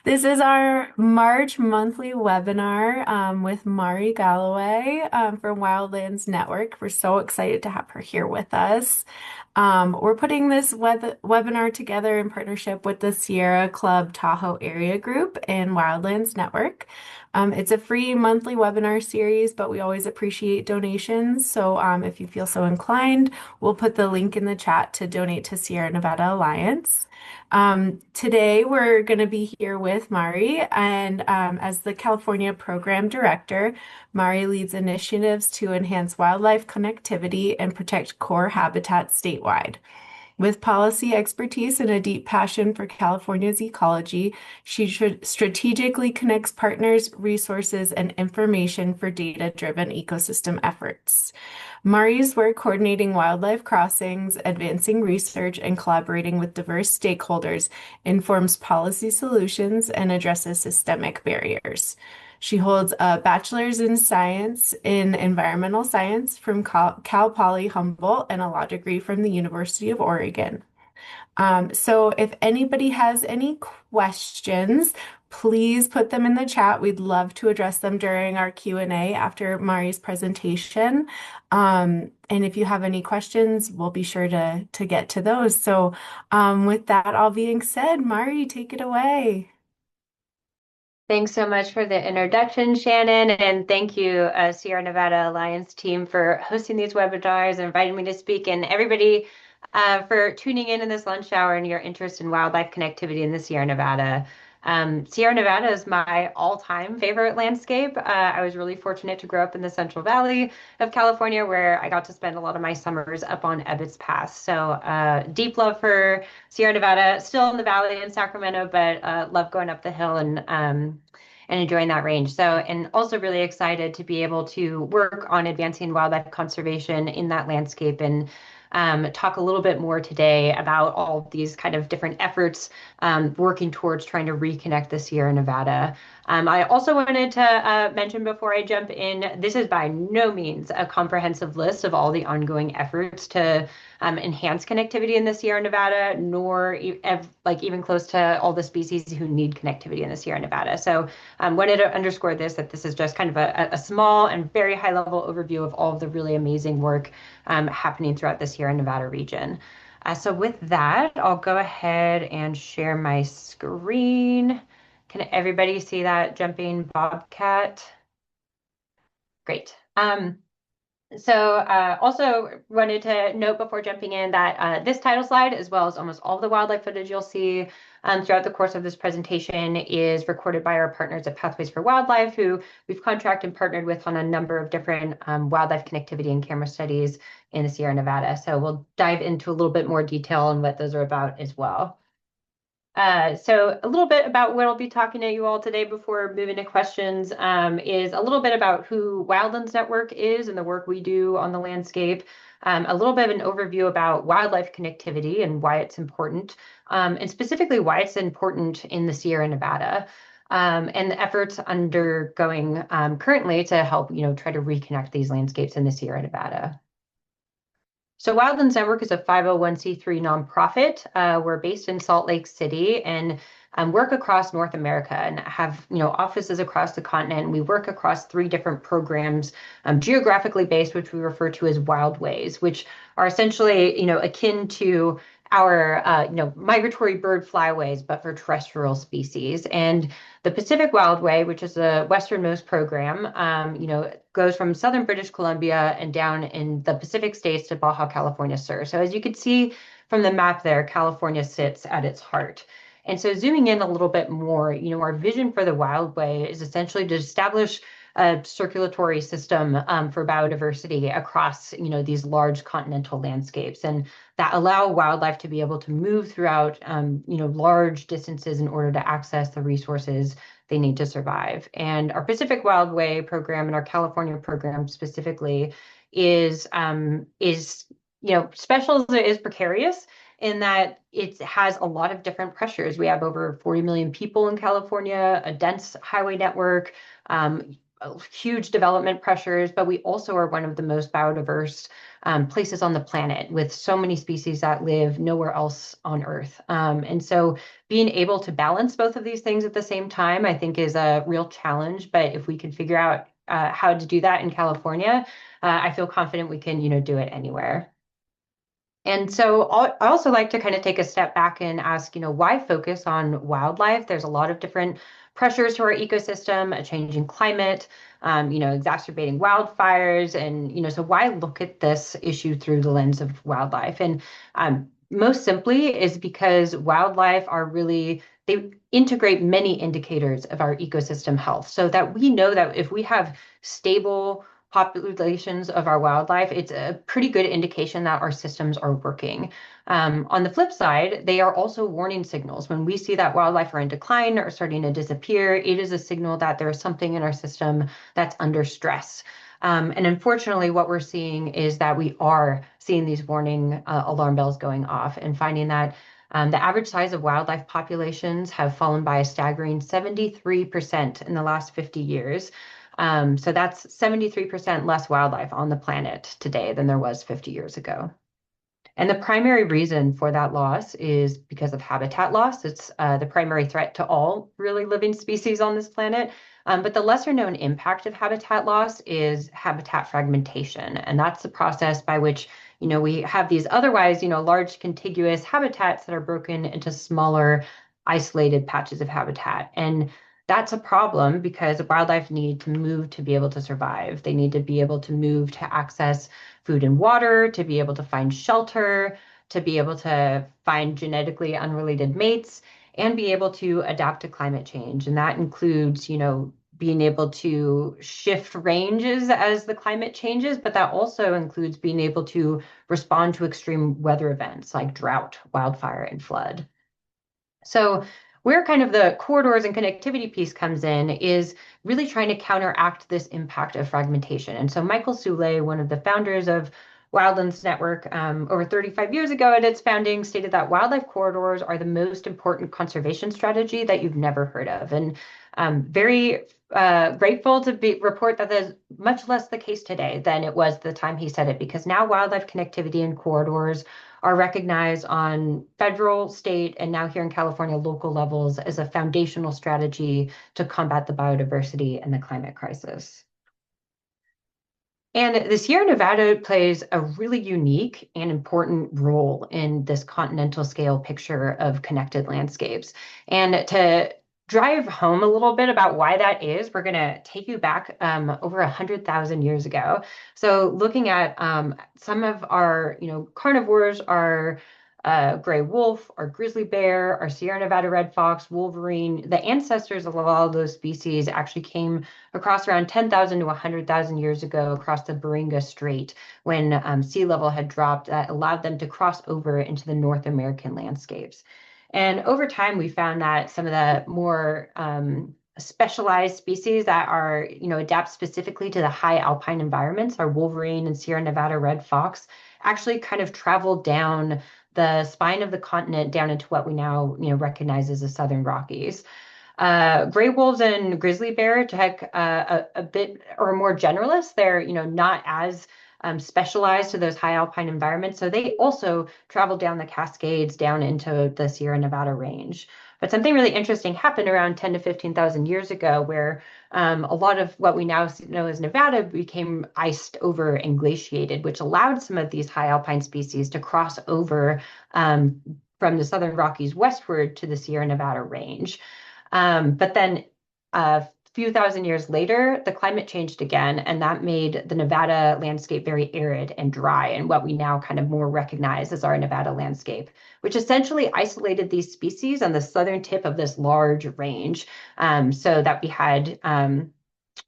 This is our March monthly webinar with Mari Galloway from Wildlands Network. We're so excited to have her here with us. We're putting this webinar together in partnership with the Sierra Club Tahoe Area Group and Wildlands Network. It's a free monthly webinar series, but we always appreciate donations. So if you feel so inclined, we'll put the link in the chat to donate to Sierra Nevada Alliance. Today we're going to be here with Mari, and as the California Program Director, Mari leads initiatives to enhance wildlife connectivity and protect core habitats statewide. With policy expertise and a deep passion for California's ecology, she strategically connects partners, resources, and information for data-driven ecosystem efforts. Mari's work coordinating wildlife crossings, advancing research, and collaborating with diverse stakeholders informs policy solutions and addresses systemic barriers. She holds a bachelor's in science in environmental science from Cal Poly Humboldt and a law degree from the University of Oregon. So if anybody has any questions, please put them in the chat. We'd love to address them during our Q&A after Mari's presentation. And if you have any questions, we'll be sure to get to those. So with that all being said, Mari, take it away. Thanks so much for the introduction, Shannon, and thank you, Sierra Nevada Alliance team, for hosting these webinars and inviting me to speak, and everybody for tuning in this lunch hour and your interest in wildlife connectivity in the Sierra Nevada. Sierra Nevada is my all-time favorite landscape. I was really fortunate to grow up in the Central Valley of California, where I got to spend a lot of my summers up on Ebbets Pass. So deep love for Sierra Nevada, still in the valley in Sacramento, but love going up the hill and enjoying that range. So, and also really excited to be able to work on advancing wildlife conservation in that landscape and talk a little bit more today about all of these kind of different efforts working towards trying to reconnect the Sierra Nevada. I also wanted to mention before I jump in, this is by no means a comprehensive list of all the ongoing efforts to enhance connectivity in the Sierra Nevada, nor even close to all the species who need connectivity in the Sierra Nevada. So wanted to underscore that this is just kind of a small and very high level overview of all of the really amazing work happening throughout the Sierra Nevada region. So with that, I'll go ahead and share my screen. Can everybody see that jumping bobcat? Great. Also wanted to note before jumping in that this title slide, as well as almost all of the wildlife footage you'll see throughout the course of this presentation, is recorded by our partners at Pathways for Wildlife, who we've contracted and partnered with on a number of different wildlife connectivity and camera studies in the Sierra Nevada. So we'll dive into a little bit more detail on what those are about as well. So a little bit about what I'll be talking to you all today before moving to questions is a little bit about who Wildlands Network is and the work we do on the landscape, a little bit of an overview about wildlife connectivity and why it's important, and specifically why it's important in the Sierra Nevada, and the efforts undergoing currently to help, try to reconnect these landscapes in the Sierra Nevada. So Wildlands Network is a 501c3 nonprofit. We're based in Salt Lake City and work across North America and have offices across the continent. We work across 3 different programs, geographically based, which we refer to as wildways, which are essentially akin to our migratory bird flyways, but for terrestrial species. And the Pacific Wildway, which is the westernmost program, goes from southern British Columbia and down in the Pacific states to Baja California Sur. So as you can see from the map there, California sits at its heart. And so zooming in a little bit more, our vision for the Wildway is essentially to establish a circulatory system for biodiversity across, these large continental landscapes, and that allow wildlife to be able to move throughout, large distances in order to access the resources they need to survive. And our Pacific Wildway program and our California program specifically is special as it is precarious in that it has a lot of different pressures. We have over 40 million people in California, a dense highway network, huge development pressures, but we also are one of the most biodiverse places on the planet with so many species that live nowhere else on Earth. And so being able to balance both of these things at the same time, I think is a real challenge. But if we can figure out how to do that in California, I feel confident we can, do it anywhere. And so I also like to kind of take a step back and ask, why focus on wildlife? There's a lot of different pressures to our ecosystem, a changing climate, exacerbating wildfires. And, so why look at this issue through the lens of wildlife? And most simply is because wildlife are really, they integrate many indicators of our ecosystem health so that we know that if we have stable populations of our wildlife, it's a pretty good indication that our systems are working. On the flip side, they are also warning signals. When we see that wildlife are in decline or starting to disappear, it is a signal that there is something in our system that's under stress. And unfortunately, what we're seeing is that we are seeing these warning alarm bells going off and finding that the average size of wildlife populations have fallen by a staggering 73% in the last 50 years. So that's 73% less wildlife on the planet today than there was 50 years ago. And the primary reason for that loss is because of habitat loss. It's the primary threat to all really living species on this planet. But the lesser known impact of habitat loss is habitat fragmentation. And that's the process by which, we have these otherwise, large contiguous habitats that are broken into smaller, isolated patches of habitat. And that's a problem because wildlife need to move to be able to survive. They need to be able to move to access food and water, to be able to find shelter, to be able to find genetically unrelated mates, and be able to adapt to climate change. And that includes, being able to shift ranges as the climate changes, but that also includes being able to respond to extreme weather events like drought, wildfire, and flood. So where kind of the corridors and connectivity piece comes in is really trying to counteract this impact of fragmentation. And so Michael Soule, one of the founders of Wildlands Network, over 35 years ago at its founding, stated that wildlife corridors are the most important conservation strategy that you've never heard of. And very grateful to report that that's much less the case today than it was the time he said it, because now wildlife connectivity and corridors are recognized on federal, state, and now here in California, local levels as a foundational strategy to combat the biodiversity and the climate crisis. And the Sierra Nevada plays a really unique and important role in this continental scale picture of connected landscapes. And to drive home a little bit about why that is, we're going to take you back over 100,000 years ago. So looking at some of our, carnivores are gray wolf, our grizzly bear, our Sierra Nevada red fox, wolverine. The ancestors of a lot of those species actually came across around 10,000 to 100,000 years ago across the Beringa Strait when sea level had dropped that allowed them to cross over into the North American landscapes. And over time, we found that some of the more specialized species that are, adapt specifically to the high alpine environments, our wolverine and Sierra Nevada red fox, actually kind of traveled down the spine of the continent down into what we now, recognize as the Southern Rockies. Gray wolves and grizzly bear take a bit or more generalist. They're, not as specialized to those high alpine environments. So they also travel down the Cascades down into the Sierra Nevada range. But something really interesting happened around 10 to 15,000 years ago where a lot of what we now know as Nevada became iced over and glaciated, which allowed some of these high alpine species to cross over from the Southern Rockies westward to the Sierra Nevada range. But then a few thousand years later, the climate changed again, and that made the Nevada landscape very arid and dry, and what we now kind of more recognize as our Nevada landscape, which essentially isolated these species on the southern tip of this large range, so that we had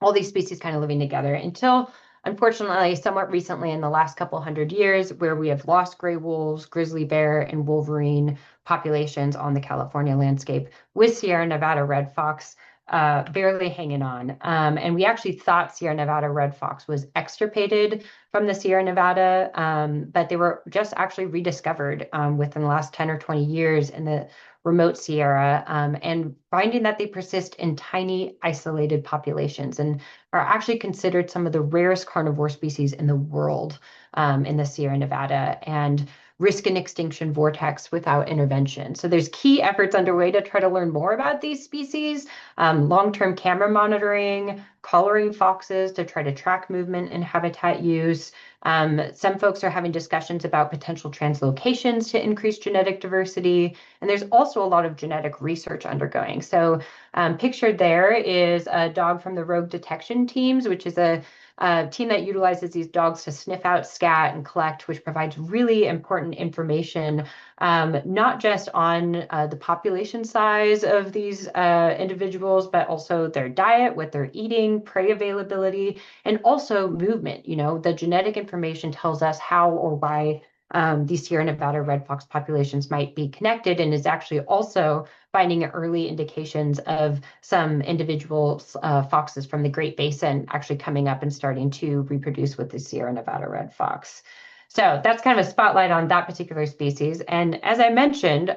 all these species kind of living together until, unfortunately, somewhat recently in the last couple hundred years, where we have lost gray wolves, grizzly bear, and wolverine populations on the California landscape, with Sierra Nevada red fox barely hanging on. And we actually thought Sierra Nevada red fox was extirpated from the Sierra Nevada, but they were just actually rediscovered within the last 10 or 20 years in the remote Sierra, and finding that they persist in tiny, isolated populations and are actually considered some of the rarest carnivore species in the world in the Sierra Nevada and risk an extinction vortex without intervention. So there's key efforts underway to try to learn more about these species, long-term camera monitoring, collaring foxes to try to track movement and habitat use. Some folks are having discussions about potential translocations to increase genetic diversity. And there's also a lot of genetic research undergoing. So pictured there is a dog from the rogue detection teams, which is a team that utilizes these dogs to sniff out, scat, and collect, which provides really important information, not just on the population size of these individuals, but also their diet, what they're eating, prey availability, and also movement. You know, the genetic information tells us how or why these Sierra Nevada red fox populations might be connected and is actually also finding early indications of some individual foxes from the Great Basin actually coming up and starting to reproduce with the Sierra Nevada red fox. So that's kind of a spotlight on that particular species. And as I mentioned,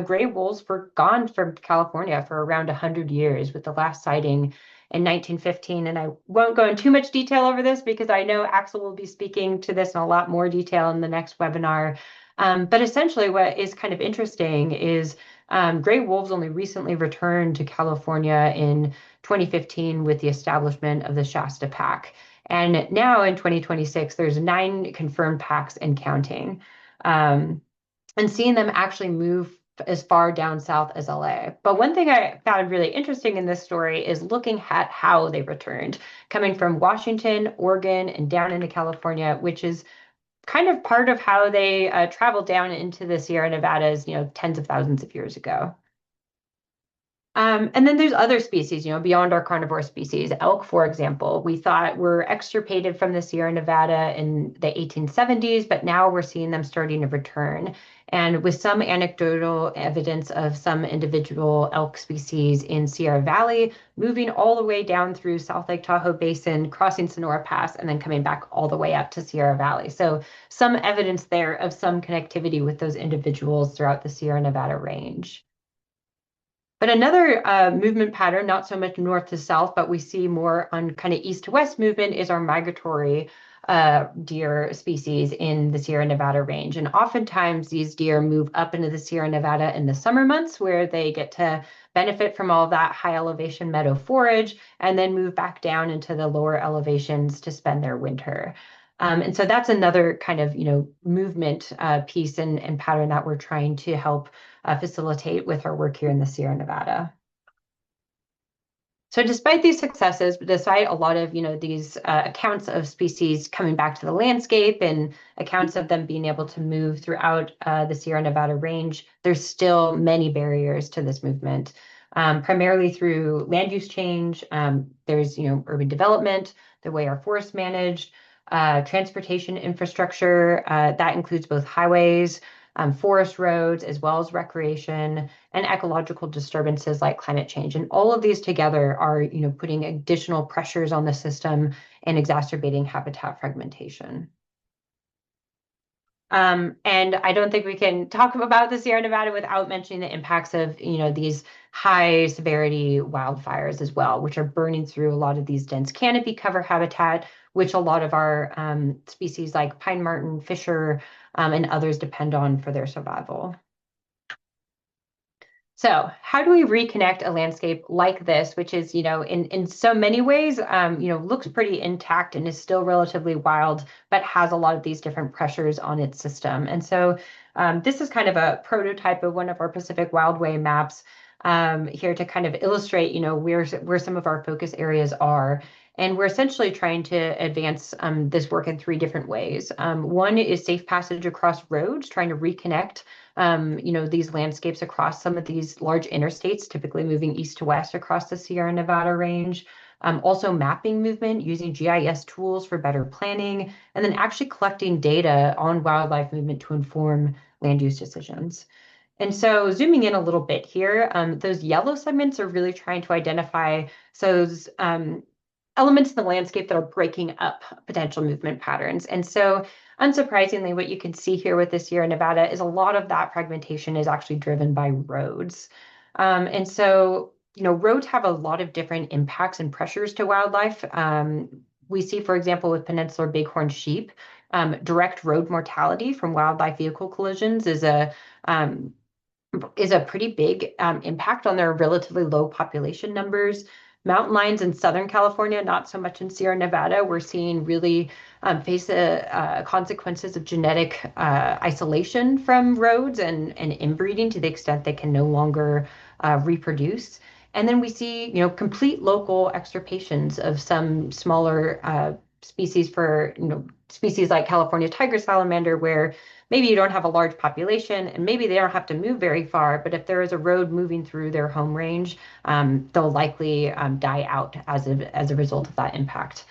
gray wolves were gone from California for around 100 years, with the last sighting in 1915. And I won't go in too much detail over this because I know Axel will be speaking to this in a lot more detail in the next webinar. But essentially, what is kind of interesting is gray wolves only recently returned to California in 2015 with the establishment of the Shasta Pack. And now in 2026, there's 9 confirmed packs and counting. And seeing them actually move as far down south as LA. But one thing I found really interesting in this story is looking at how they returned, coming from Washington, Oregon, and down into California, which is kind of part of how they traveled down into the Sierra Nevadas, tens of thousands of years ago. And then there's other species, beyond our carnivore species. Elk, for example, we thought were extirpated from the Sierra Nevada in the 1870s, but now we're seeing them starting to return. And with some anecdotal evidence of some individual elk species in Sierra Valley, moving all the way down through South Lake Tahoe Basin, crossing Sonora Pass, and then coming back all the way up to Sierra Valley. So some evidence there of some connectivity with those individuals throughout the Sierra Nevada range. But another movement pattern, not so much north to south, but we see more on kind of east to west movement, is our migratory deer species in the Sierra Nevada range. And oftentimes these deer move up into the Sierra Nevada in the summer months where they get to benefit from all that high elevation meadow forage and then move back down into the lower elevations to spend their winter. And so that's another kind of, movement piece and pattern that we're trying to help facilitate with our work here in the Sierra Nevada. So despite these successes, despite a lot of, these accounts of species coming back to the landscape and accounts of them being able to move throughout the Sierra Nevada range, there's still many barriers to this movement, primarily through land use change. There's, urban development, the way our forests managed, transportation infrastructure, that includes both highways, forest roads, as well as recreation and ecological disturbances like climate change. And all of these together are, putting additional pressures on the system and exacerbating habitat fragmentation. And I don't think we can talk about the Sierra Nevada without mentioning the impacts of, these high severity wildfires as well, which are burning through a lot of these dense canopy cover habitat, which a lot of our species like pine marten, fisher, and others depend on for their survival. So how do we reconnect a landscape like this, which is, in so many ways, looks pretty intact and is still relatively wild, but has a lot of these different pressures on its system. And so this is kind of a prototype of one of our Pacific Wildway maps here to kind of illustrate, where some of our focus areas are. And we're essentially trying to advance this work in 3 different ways. One is safe passage across roads, trying to reconnect these landscapes across some of these large interstates, typically moving east to west across the Sierra Nevada range. Also mapping movement using GIS tools for better planning, and then actually collecting data on wildlife movement to inform land use decisions. And so zooming in a little bit here, those yellow segments are really trying to identify those elements in the landscape that are breaking up potential movement patterns. And so, unsurprisingly, what you can see here with this Sierra Nevada is a lot of that fragmentation is actually driven by roads. And so, roads have a lot of different impacts and pressures to wildlife. We see, for example, with peninsular bighorn sheep, direct road mortality from wildlife vehicle collisions um, is a pretty big impact on their relatively low population numbers. Mountain lions in Southern California, not so much in Sierra Nevada, we're seeing really face the consequences of genetic isolation from roads and inbreeding to the extent they can no longer reproduce. And then we see, complete local extirpations of some smaller species species like California tiger salamander, where maybe you don't have a large population and maybe they don't have to move very far, but if there is a road moving through their home range, they'll likely die out as a result of that impact.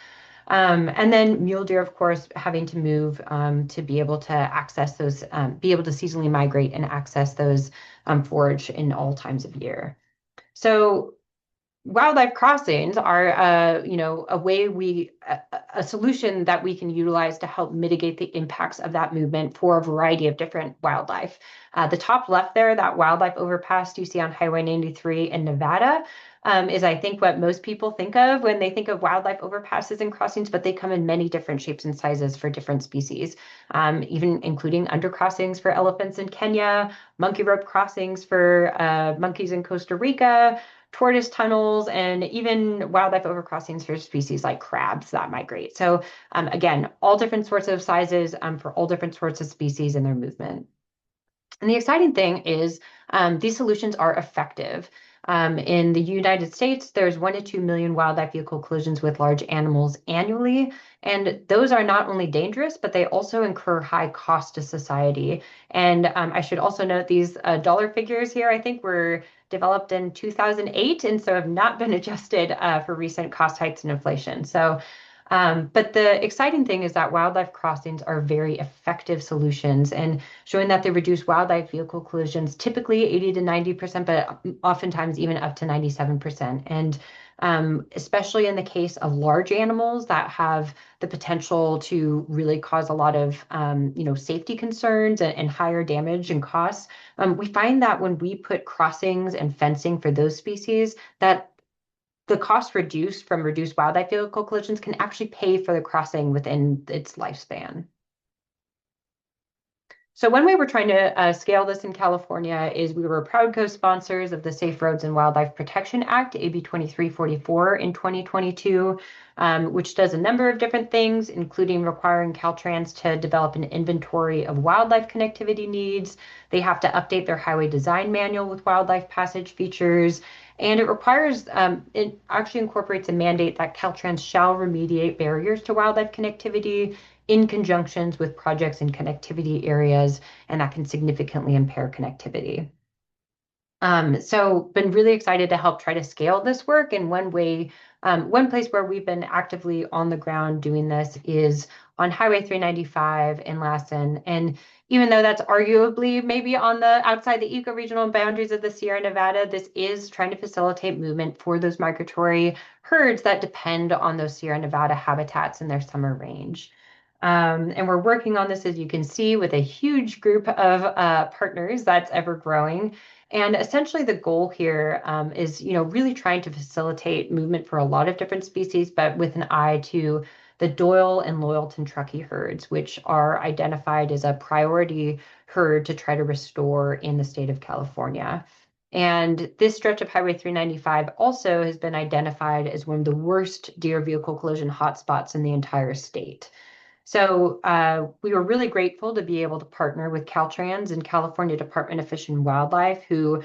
And then mule deer, of course, having to move to be able to access those, be able to seasonally migrate and access those forage in all times of year. So wildlife crossings are a way a solution that we can utilize to help mitigate the impacts of that movement for a variety of different wildlife. The top left there, that wildlife overpass you see on Highway 93 in Nevada, is I think what most people think of when they think of wildlife overpasses and crossings, but they come in many different shapes and sizes for different species, even including undercrossings for elephants in Kenya, monkey rope crossings for monkeys in Costa Rica, tortoise tunnels, and even wildlife overcrossings for species like crabs that migrate. So again, all different sorts of sizes for all different sorts of species and their movement. And the exciting thing is these solutions are effective. In the United States, there's 1 to 2 million wildlife vehicle collisions with large animals annually. And those are not only dangerous, but they also incur high cost to society. And I should also note these dollar figures here, I think were developed in 2008 and so have not been adjusted for recent cost hikes and inflation. But the exciting thing is that wildlife crossings are very effective solutions and showing that they reduce wildlife vehicle collisions, typically 80 to 90%, but oftentimes even up to 97%. And especially in the case of large animals that have the potential to really cause a lot of, safety concerns and higher damage and costs, we find that when we put crossings and fencing for those species, that the cost reduced from reduced wildlife vehicle collisions can actually pay for the crossing within its lifespan. So one way we're trying to scale this in California is we were proud co-sponsors of the Safe Roads and Wildlife Protection Act, AB 2344 in 2022, which does a number of different things, including requiring Caltrans to develop an inventory of wildlife connectivity needs. They have to update their highway design manual with wildlife passage features. And it requires, it actually incorporates a mandate that Caltrans shall remediate barriers to wildlife connectivity in conjunctions with projects in connectivity areas, and that can significantly impair connectivity. So been really excited to help try to scale this work. And one place where we've been actively on the ground doing this is on Highway 395 in Lassen. And even though that's arguably maybe on the outside the ecoregional boundaries of the Sierra Nevada, this is trying to facilitate movement for those migratory herds that depend on those Sierra Nevada habitats in their summer range. And we're working on this, as you can see, with a huge group of partners that's ever growing. And essentially the goal here is, really trying to facilitate movement for a lot of different species, but with an eye to the Doyle and Loyalton Truckee herds, which are identified as a priority herd to try to restore in the state of California. And this stretch of Highway 395 also has been identified as one of the worst deer vehicle collision hotspots in the entire state. So we were really grateful to be able to partner with Caltrans and California Department of Fish and Wildlife, who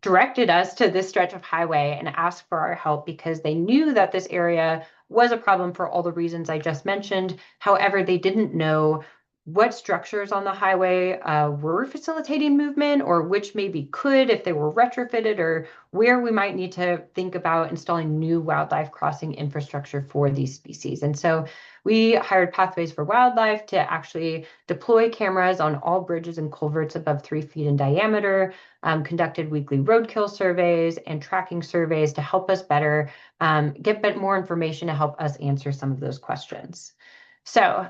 directed us to this stretch of highway and asked for our help because they knew that this area was a problem for all the reasons I just mentioned. However, they didn't know what structures on the highway were facilitating movement, or which maybe could if they were retrofitted, or where we might need to think about installing new wildlife crossing infrastructure for these species. And so we hired Pathways for Wildlife to actually deploy cameras on all bridges and culverts above 3 feet in diameter, conducted weekly roadkill surveys and tracking surveys to help us better get more information to help us answer some of those questions. So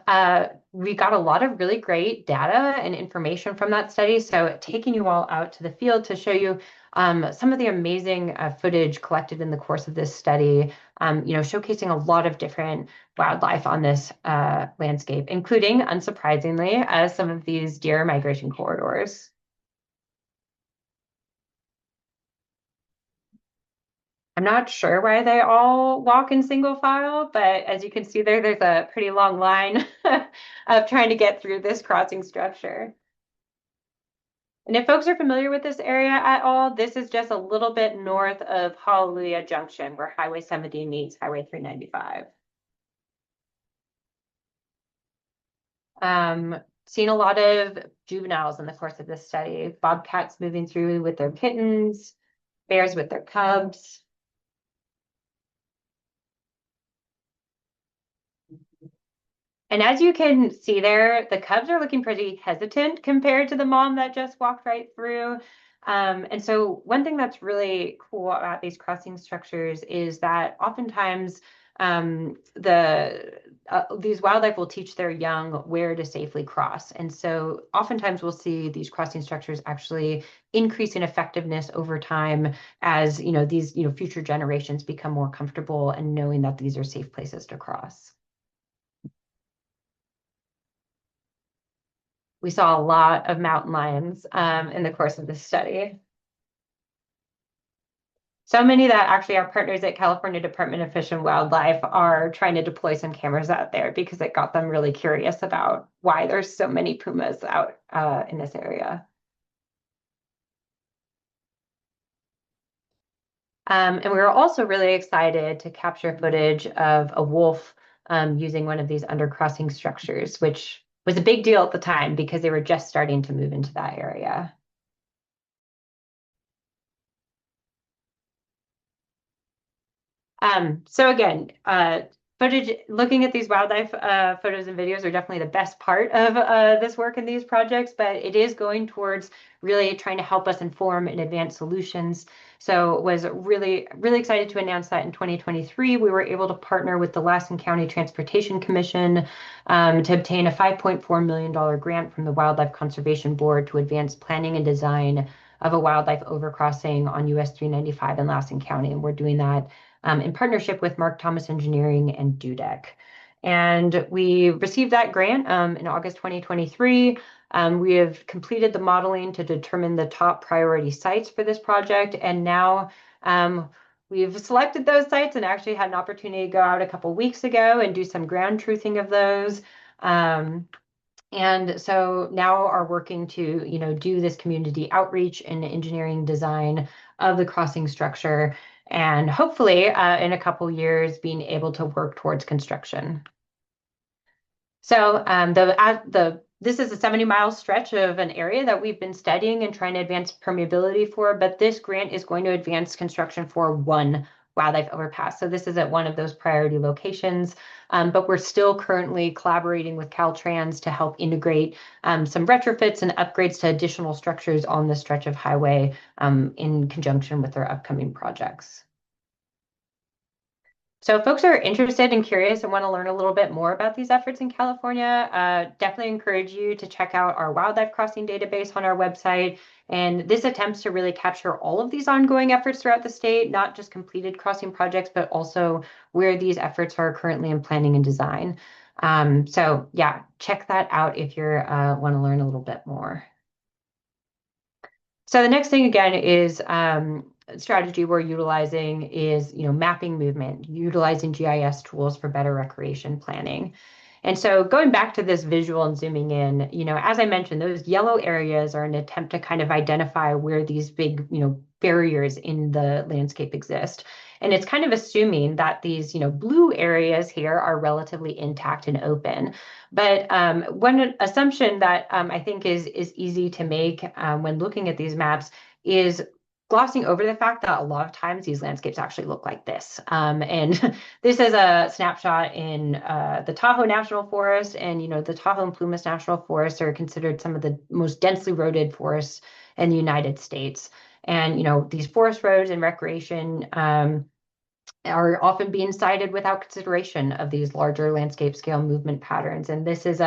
we got a lot of really great data and information from that study. So taking you all out to the field to show you some of the amazing footage collected in the course of this study, showcasing a lot of different wildlife on this landscape, including, unsurprisingly, some of these deer migration corridors. I'm not sure why they all walk in single file, but as you can see there, there's a pretty long line of trying to get through this crossing structure. And if folks are familiar with this area at all, this is just a little bit north of Hallelujah Junction, where Highway 70 meets Highway 395. Seen a lot of juveniles in the course of this study, bobcats moving through with their kittens, bears with their cubs. And as you can see there, the cubs are looking pretty hesitant compared to the mom that just walked right through. And so one thing that's really cool about these crossing structures is that oftentimes these wildlife will teach their young where to safely cross. And so oftentimes we'll see these crossing structures actually increase in effectiveness over time as these future generations become more comfortable and knowing that these are safe places to cross. We saw a lot of mountain lions in the course of this study. So many that actually our partners at California Department of Fish and Wildlife are trying to deploy some cameras out there because it got them really curious about why there's so many pumas out in this area. And we were also really excited to capture footage of a wolf using one of these undercrossing structures, which was a big deal at the time because they were just starting to move into that area. So again, footage, looking at these wildlife photos and videos are definitely the best part of this work and these projects, but it is going towards really trying to help us inform and advance solutions. So was really, really excited to announce that in 2023, we were able to partner with the Lassen County Transportation Commission to obtain a $5.4 million grant from the Wildlife Conservation Board to advance planning and design of a wildlife overcrossing on US 395 in Lassen County. And we're doing that in partnership with Mark Thomas Engineering and Dudek. And we received that grant in August 2023. We have completed the modeling to determine the top priority sites for this project. And now we've selected those sites and actually had an opportunity to go out a couple weeks ago and do some ground truthing of those. And so now are working to, do this community outreach and engineering design of the crossing structure, and hopefully in a couple years being able to work towards construction. So this is a 70-mile stretch of an area that we've been studying and trying to advance permeability for, but this grant is going to advance construction for one wildlife overpass. So this is at one of those priority locations, but we're still currently collaborating with Caltrans to help integrate some retrofits and upgrades to additional structures on this stretch of highway in conjunction with our upcoming projects. So if folks are interested and curious and want to learn a little bit more about these efforts in California, definitely encourage you to check out our wildlife crossing database on our website. And this attempts to really capture all of these ongoing efforts throughout the state, not just completed crossing projects, but also where these efforts are currently in planning and design. So yeah, check that out if you want to learn a little bit more. So the next thing again is strategy we're utilizing is mapping movement, utilizing GIS tools for better recreation planning. And so going back to this visual and zooming in, as I mentioned, those yellow areas are an attempt to kind of identify where these big, barriers in the landscape exist. And it's kind of assuming that these, blue areas here are relatively intact and open. But one assumption that I think is easy to make when looking at these maps is glossing over the fact that a lot of times these landscapes actually look like this. And this is a snapshot in the Tahoe National Forest, and the Tahoe and Plumas National Forests are considered some of the most densely roaded forests in the United States. And these forest roads and recreation are often being cited without consideration of these larger landscape scale movement patterns. And this is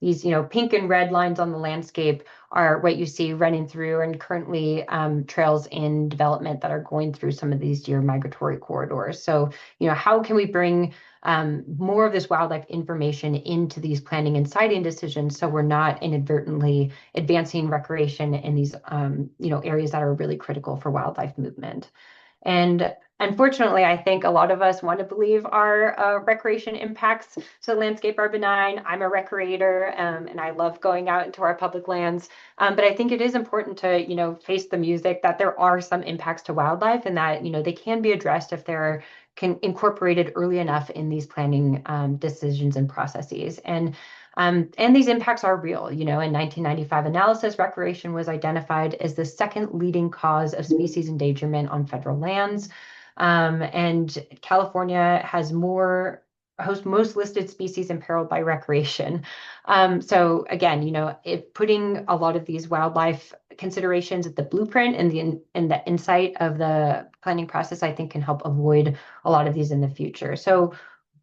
these pink and red lines on the landscape are what you see running through, and currently trails in development that are going through some of these deer migratory corridors. So how can we bring more of this wildlife information into these planning and siting decisions so we're not inadvertently advancing recreation in these areas that are really critical for wildlife movement. And unfortunately, I think a lot of us want to believe our recreation impacts to the landscape are benign. I'm a recreator, and I love going out into our public lands. But I think it is important to, face the music that there are some impacts to wildlife, and that, they can be addressed if they're incorporated early enough in these planning decisions and processes. And these impacts are real. In 1995 analysis, recreation was identified as the second leading cause of species endangerment on federal lands. And California hosts most listed species imperiled by recreation. So again, putting a lot of these wildlife considerations at the blueprint and the insight of the planning process, I think can help avoid a lot of these in the future. So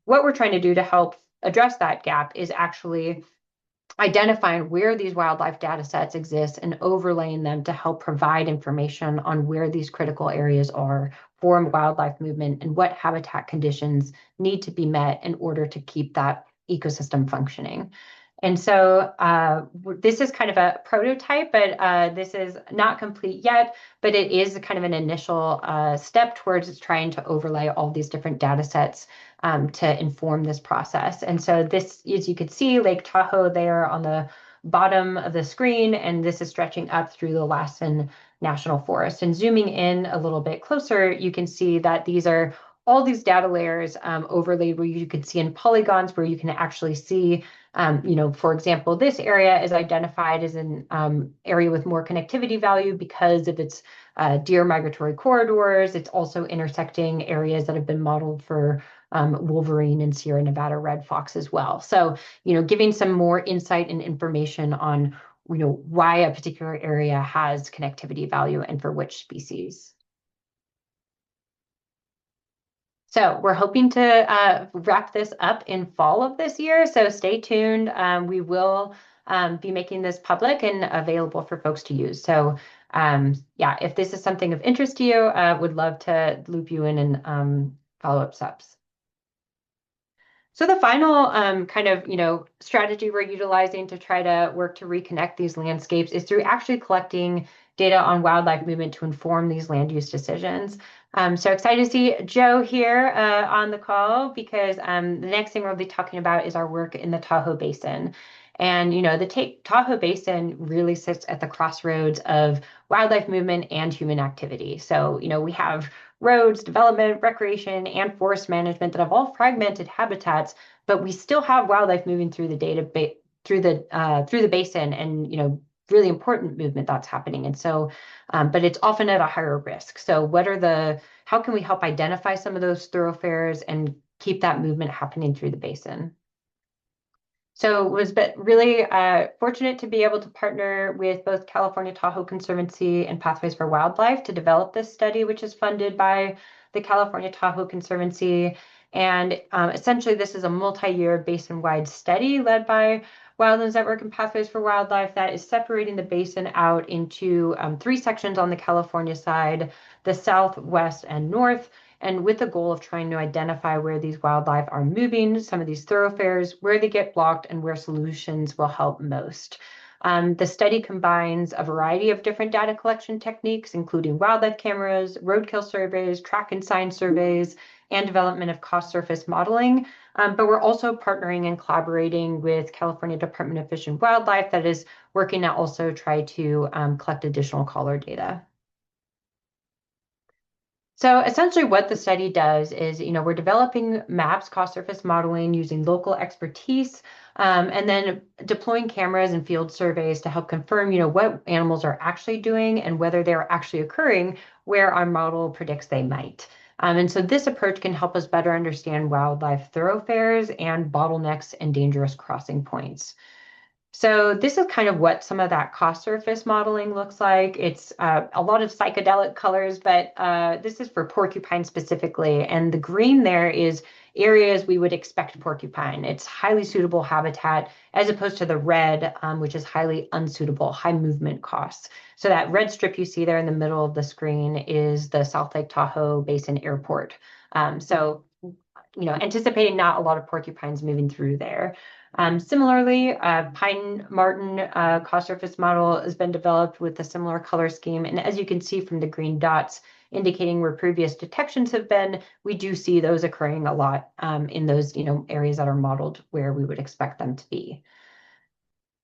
what we're trying to do to help address that gap is actually identifying where these wildlife data sets exist and overlaying them to help provide information on where these critical areas are for wildlife movement and what habitat conditions need to be met in order to keep that ecosystem functioning. And so this is kind of a prototype, but this is not complete yet, but it is kind of an initial step towards trying to overlay all these different data sets to inform this process. And so this, as you can see, Lake Tahoe there on the bottom of the screen, and this is stretching up through the Lassen National Forest. And zooming in a little bit closer, you can see that these are all these data layers overlaid where you could see in polygons where you can actually see for example, this area is identified as an area with more connectivity value because of its deer migratory corridors. It's also intersecting areas that have been modeled for wolverine and Sierra Nevada red fox as well. So, giving some more insight and information on, why a particular area has connectivity value and for which species. So we're hoping to wrap this up in fall of this year. So stay tuned. We will be making this public and available for folks to use. So yeah, if this is something of interest to you, would love to loop you in and follow-up steps. So the final kind of, strategy we're utilizing to try to work to reconnect these landscapes is through actually collecting data on wildlife movement to inform these land use decisions. So excited to see Joe here on the call because the next thing we'll be talking about is our work in the Tahoe Basin. And, the Tahoe Basin really sits at the crossroads of wildlife movement and human activity. So, we have roads, development, recreation, and forest management that have all fragmented habitats, but we still have wildlife moving through the through the basin, and really important movement that's happening. And so, but it's often at a higher risk. So, how can we help identify some of those thoroughfares and keep that movement happening through the basin? So was really fortunate to be able to partner with both California Tahoe Conservancy and Pathways for Wildlife to develop this study, which is funded by the California Tahoe Conservancy. And essentially, this is a multi-year basin-wide study led by Wildlands Network and Pathways for Wildlife that is separating the basin out into 3 sections on the California side, the south, west, and north, and with the goal of trying to identify where these wildlife are moving, some of these thoroughfares, where they get blocked, and where solutions will help most. The study combines a variety of different data collection techniques, including wildlife cameras, roadkill surveys, track and sign surveys, and development of cost surface modeling. But we're also partnering and collaborating with California Department of Fish and Wildlife that is working to also try to collect additional collar data. So essentially what the study does is, we're developing maps, cost surface modeling using local expertise, and then deploying cameras and field surveys to help confirm, what animals are actually doing and whether they're actually occurring where our model predicts they might. And so this approach can help us better understand wildlife thoroughfares and bottlenecks and dangerous crossing points. So this is kind of what some of that cost surface modeling looks like. It's a lot of psychedelic colors, but this is for porcupine specifically. And the green there is areas we would expect porcupine. It's highly suitable habitat as opposed to the red, which is highly unsuitable, high movement costs. So that red strip you see there in the middle of the screen is the South Lake Tahoe Basin Airport. Anticipating not a lot of porcupines moving through there. Similarly, pine marten cost surface model has been developed with a similar color scheme. And as you can see from the green dots indicating where previous detections have been, we do see those occurring a lot in those areas that are modeled where we would expect them to be.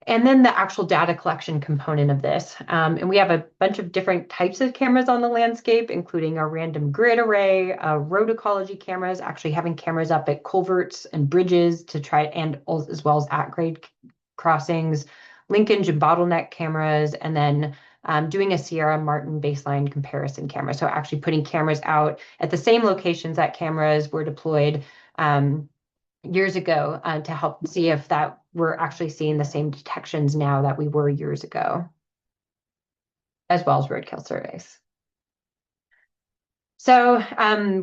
And then the actual data collection component of this. And we have a bunch of different types of cameras on the landscape, including a random grid array, road ecology cameras, actually having cameras up at culverts and bridges to try, and as well as at-grade crossings, linkage and bottleneck cameras, and then doing a Sierra Martin baseline comparison camera. So actually putting cameras out at the same locations that cameras were deployed years ago to help see if that we're actually seeing the same detections now that we were years ago, as well as roadkill surveys. So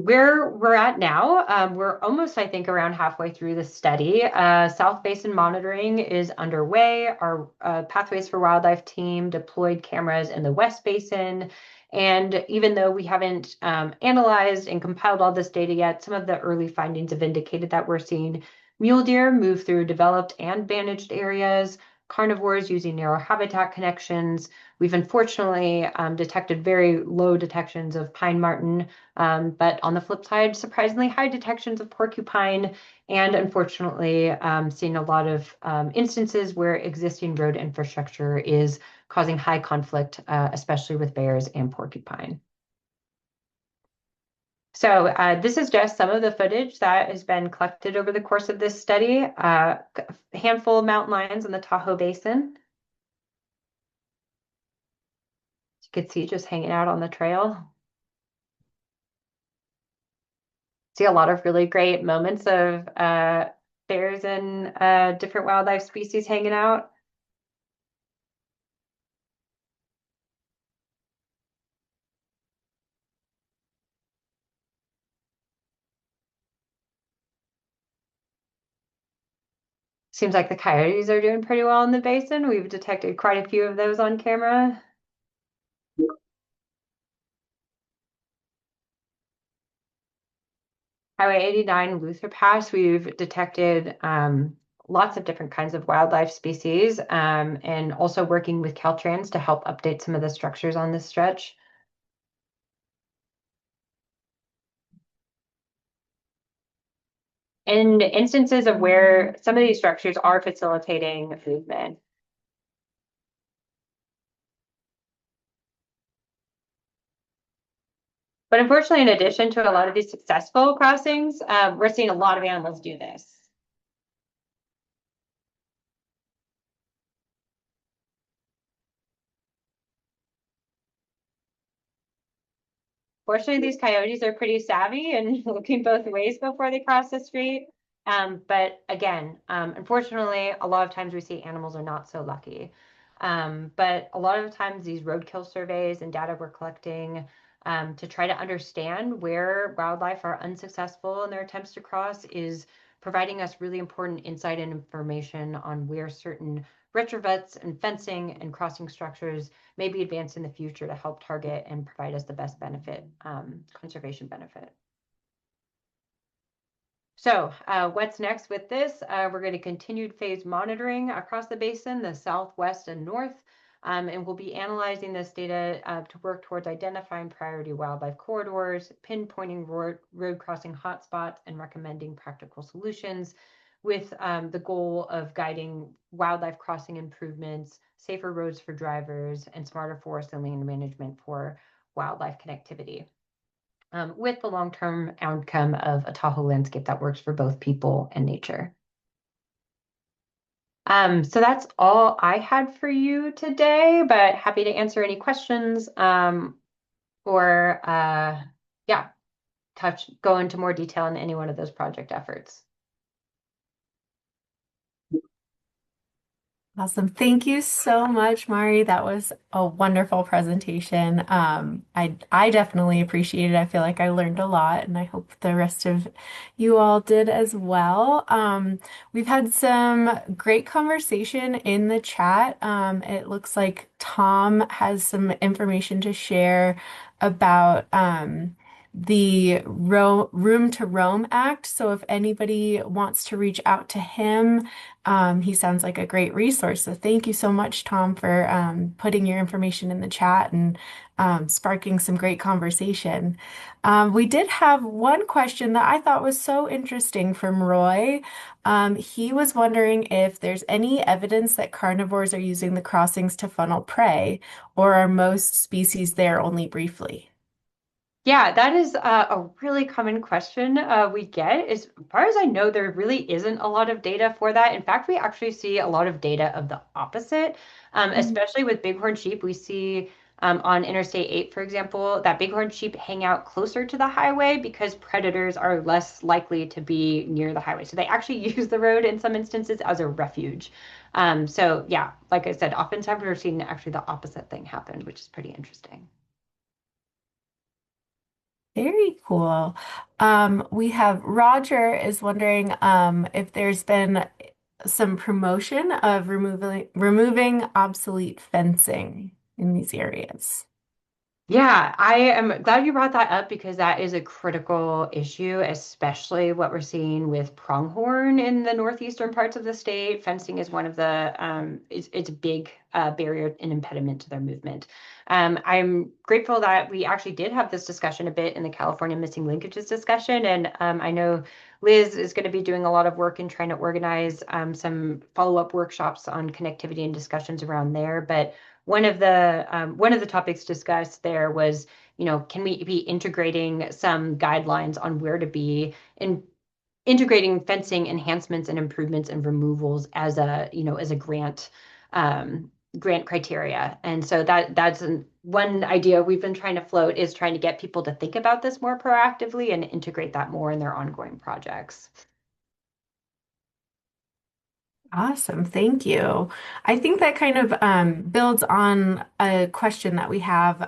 where we're at now, we're almost, I think, around halfway through the study. South Basin monitoring is underway. Our Pathways for Wildlife team deployed cameras in the West Basin. And even though we haven't analyzed and compiled all this data yet, some of the early findings have indicated that we're seeing mule deer move through developed and managed areas, carnivores using narrow habitat connections. We've unfortunately detected very low detections of pine marten, but on the flip side, surprisingly high detections of porcupine, and unfortunately, seeing a lot of instances where existing road infrastructure is causing high conflict, especially with bears and porcupine. So this is just some of the footage that has been collected over the course of this study. A handful of mountain lions in the Tahoe Basin. You could see just hanging out on the trail. See a lot of really great moments of bears and different wildlife species hanging out. Seems like the coyotes are doing pretty well in the basin. We've detected quite a few of those on camera. Highway 89 Luther Pass, we've detected lots of different kinds of wildlife species and also working with Caltrans to help update some of the structures on this stretch. And instances of where some of these structures are facilitating movement. But unfortunately, in addition to a lot of these successful crossings, we're seeing a lot of animals do this. Fortunately, these coyotes are pretty savvy and looking both ways before they cross the street. But again, unfortunately, a lot of times we see animals are not so lucky. But a lot of times these roadkill surveys and data we're collecting to try to understand where wildlife are unsuccessful in their attempts to cross is providing us really important insight and information on where certain retrovets and fencing and crossing structures may be advanced in the future to help target and provide us the best benefit, conservation benefit. So what's next with this? We're going to continued phase monitoring across the basin, the south, west, and north, and we'll be analyzing this data to work towards identifying priority wildlife corridors, pinpointing road crossing hotspots, and recommending practical solutions with the goal of guiding wildlife crossing improvements, safer roads for drivers, and smarter forest and land management for wildlife connectivity. with the long-term outcome of a Tahoe landscape that works for both people and nature. So that's all I had for you today, but happy to answer any questions or yeah, go into more detail in any one of those project efforts. Awesome. Thank you so much, Mari. That was a wonderful presentation. I definitely appreciate it. I feel like I learned a lot, and I hope the rest of you all did as well. We've had some great conversation in the chat. It looks like Tom has some information to share about the Room to Roam Act. So if anybody wants to reach out to him, he sounds like a great resource. So thank you so much, Tom, for putting your information in the chat and sparking some great conversation. We did have one question that I thought was so interesting from Roy. He was wondering if there's any evidence that carnivores are using the crossings to funnel prey, or are most species there only briefly? Yeah, that is a really common question we get. As far as I know, there really isn't a lot of data for that. In fact, we actually see a lot of data of the opposite, especially with bighorn sheep. We see on Interstate 8, for example, that bighorn sheep hang out closer to the highway because predators are less likely to be near the highway. So they actually use the road in some instances as a refuge. So yeah, like I said, oftentimes we're seeing actually the opposite thing happen, which is pretty interesting. Very cool. We have Roger is wondering if there's been some promotion of removing obsolete fencing in these areas. Yeah, I am glad you brought that up because that is a critical issue, especially what we're seeing with pronghorn in the northeastern parts of the state. Fencing is one of the it's a big barrier and impediment to their movement. I'm grateful that we actually did have this discussion a bit in the California missing linkages discussion, and I know Liz is going to be doing a lot of work in trying to organize some follow-up workshops on connectivity and discussions around there, but one of the topics discussed there was, can we be integrating some guidelines on where to be in integrating fencing enhancements and improvements and removals as a grant criteria. And so one idea we've been trying to float is trying to get people to think about this more proactively and integrate that more in their ongoing projects. Awesome. Thank you. I think that kind of builds on a question that we have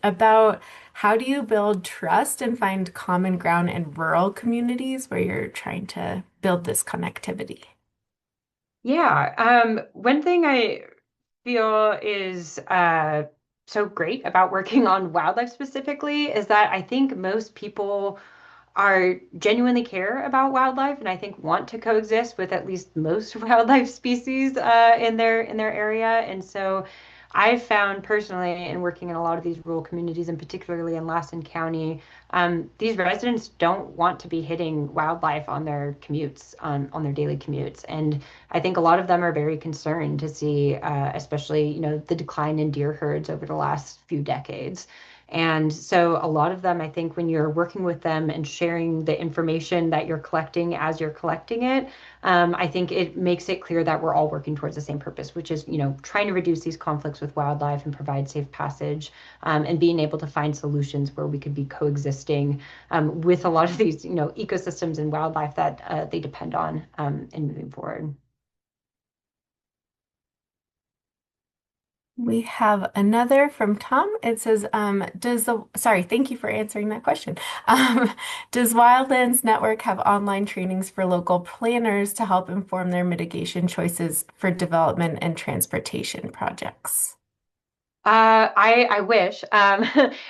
about how do you build trust and find common ground in rural communities where you're trying to build this connectivity? Yeah, one thing I feel is so great about working on wildlife specifically is that I think most people are genuinely care about wildlife and I think want to coexist with at least most wildlife species in their area. And so I've found personally in working in a lot of these rural communities and particularly in Lassen County, these residents don't want to be hitting wildlife on their commutes, on their daily commutes. And I think a lot of them are very concerned to see, especially, the decline in deer herds over the last few decades. And so a lot of them, I think, when you're working with them and sharing the information that you're collecting as you're collecting it, I think it makes it clear that we're all working towards the same purpose, which is, trying to reduce these conflicts with wildlife and provide safe passage, and being able to find solutions where we could be coexisting with a lot of these, ecosystems and wildlife that they depend on in moving forward. We have another from Tom. It says, sorry, thank you for answering that question. Does Wildlands Network have online trainings for local planners to help inform their mitigation choices for development and transportation projects? I wish.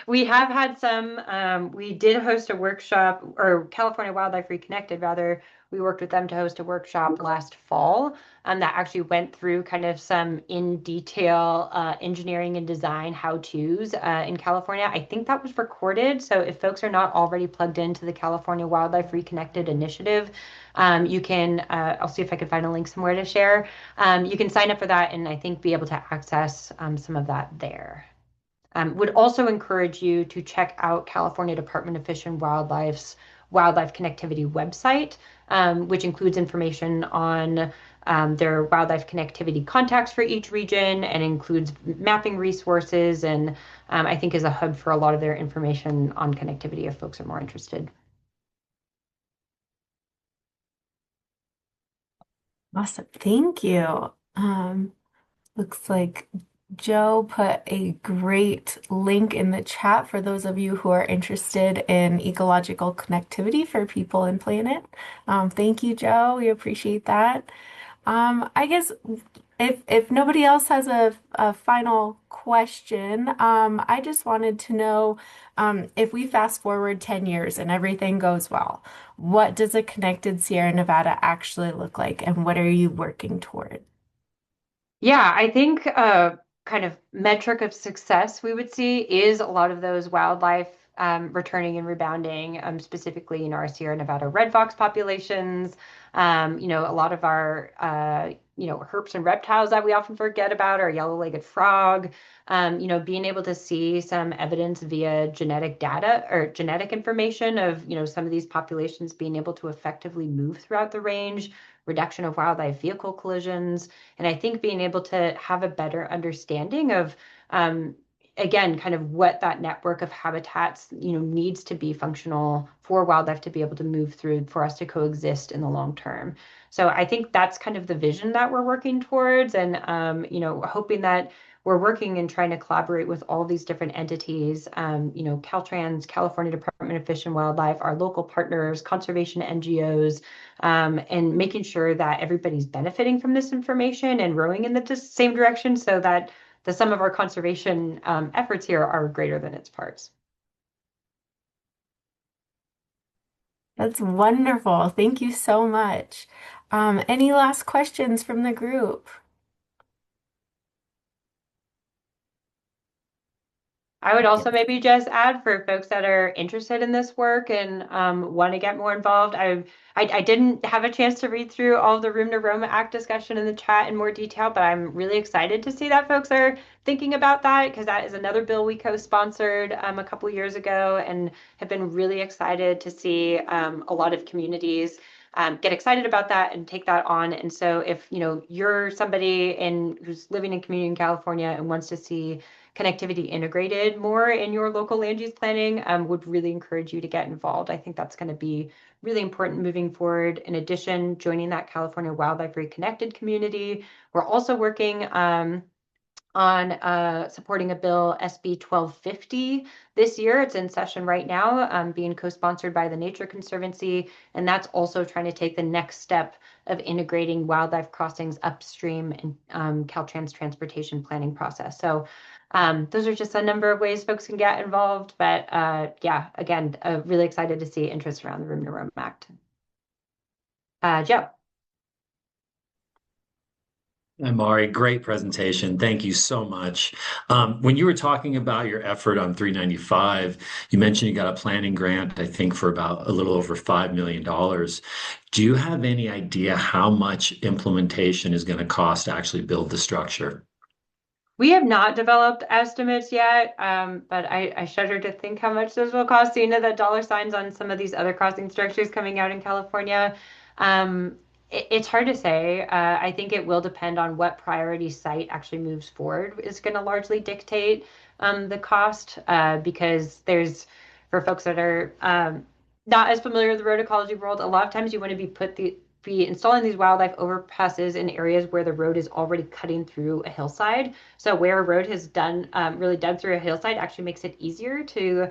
We have had some. We did host a workshop, or California Wildlife Reconnected, rather. We worked with them to host a workshop last fall, that actually went through kind of some in detail engineering and design how-tos in California. I think that was recorded, so if folks are not already plugged into the California Wildlife Reconnected initiative, you can. I'll see if I can find a link somewhere to share. You can sign up for that and I think be able to access some of that there. Would also encourage you to check out California Department of Fish and Wildlife's wildlife connectivity website, which includes information on their wildlife connectivity contacts for each region and includes mapping resources and I think is a hub for a lot of their information on connectivity if folks are more interested. Awesome. Thank you. Looks like Joe put a great link in the chat for those of you who are interested in ecological connectivity for people and planet. Thank you, Joe. We appreciate that. I guess if nobody else has a final question, I just wanted to know if we fast forward 10 years and everything goes well, what does a connected Sierra Nevada actually look like, and what are you working toward? Yeah, I think kind of metric of success we would see is a lot of those wildlife returning and rebounding, specifically, our Sierra Nevada red fox populations, a lot of our, herps and reptiles that we often forget about, our yellow-legged frog, being able to see some evidence via genetic data or genetic information of, some of these populations being able to effectively move throughout the range, reduction of wildlife vehicle collisions. And I think being able to have a better understanding of, again, kind of what that network of habitats, needs to be functional for wildlife to be able to move through for us to coexist in the long term. So I think that's kind of the vision that we're working towards, and hoping that we're working and trying to collaborate with all these different entities, Caltrans, California Department of Fish and Wildlife, our local partners, conservation NGOs, and making sure that everybody's benefiting from this information and rowing in the same direction so that the sum of our conservation efforts here are greater than its parts. That's wonderful. Thank you so much. Any last questions from the group? I would Yes. also maybe just add for folks that are interested in this work and want to get more involved. I didn't have a chance to read through all of the Room to Roma Act discussion in the chat in more detail, but I'm really excited to see that folks are thinking about that because that is another bill we co-sponsored a couple years ago and have been really excited to see a lot of communities get excited about that and take that on. And so if you're somebody who's living in community in California and wants to see connectivity integrated more in your local land use planning, would really encourage you to get involved. I think that's going to be really important moving forward. In addition, joining that California Wildlife Reconnected community, we're also working on supporting a bill, SB 1250 this year. It's in session right now, being co-sponsored by the Nature Conservancy, and that's also trying to take the next step of integrating wildlife crossings upstream in Caltrans transportation planning process. So those are just a number of ways folks can get involved. But yeah, again, really excited to see interest around the Room to Rome Act. Joe. Hi, Mari, great presentation. Thank you so much. When you were talking about your effort on 395, you mentioned you got a planning grant, I think, for about a little over $5 million. Do you have any idea how much implementation is going to cost to actually build the structure? We have not developed estimates yet, but I shudder to think how much those will cost. So, the dollar signs on some of these other crossing structures coming out in California. It's hard to say. I think it will depend on what priority site actually moves forward is going to largely dictate the cost because for folks that are not as familiar with the road ecology world, a lot of times you want to be installing these wildlife overpasses in areas where the road is already cutting through a hillside. So where a road has really done through a hillside actually makes it easier to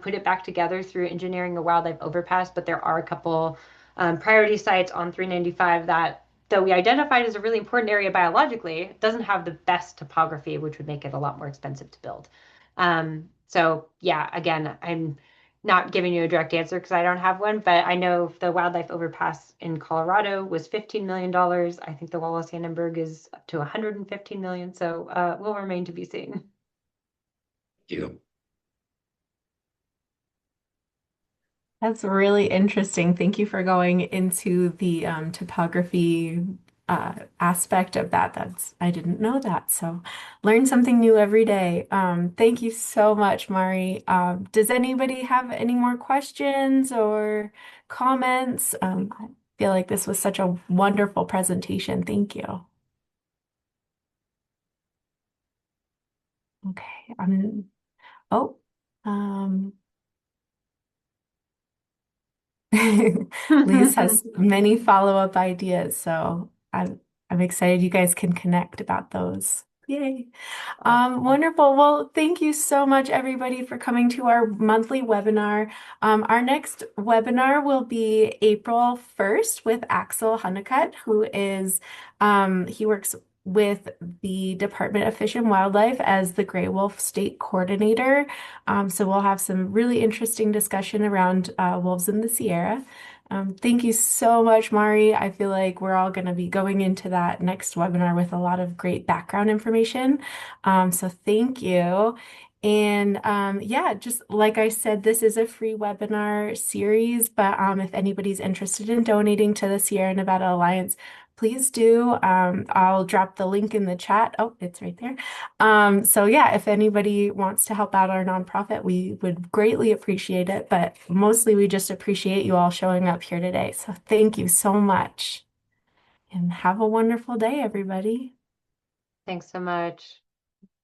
put it back together through engineering a wildlife overpass. But there are a couple priority sites on 395 that, though we identified as a really important area biologically, doesn't have the best topography, which would make it a lot more expensive to build. So yeah, again, I'm not giving you a direct answer because I don't have one, but I know the wildlife overpass in Colorado was $15 million. I think the Wallace Annenberg is up to 115 million. So will remain to be seen. Thank you. That's really interesting. Thank you for going into the topography aspect of that. I didn't know that. So learn something new every day. Thank you so much, Mari. Does anybody have any more questions or comments? I feel like this was such a wonderful presentation. Thank you. Okay. Oh, um, Lise has many follow-up ideas, so I'm excited you guys can connect about those. Yay. Awesome. Wonderful. Well, thank you so much, everybody, for coming to our monthly webinar. Our next webinar will be April 1st with Axel Honeycutt, who is, he works with the Department of Fish and Wildlife as the Gray Wolf State Coordinator. So we'll have some really interesting discussion around wolves in the Sierra. Thank you so much, Mari. I feel like we're all going to be going into that next webinar with a lot of great background information. So thank you. And yeah, just like I said, this is a free webinar series, but if anybody's interested in donating to the Sierra Nevada Alliance, please do. I'll drop the link in the chat. Oh, it's right there. So yeah, if anybody wants to help out our nonprofit, we would greatly appreciate it. But mostly we just appreciate you all showing up here today. So thank you so much and have a wonderful day, everybody. Thanks so much.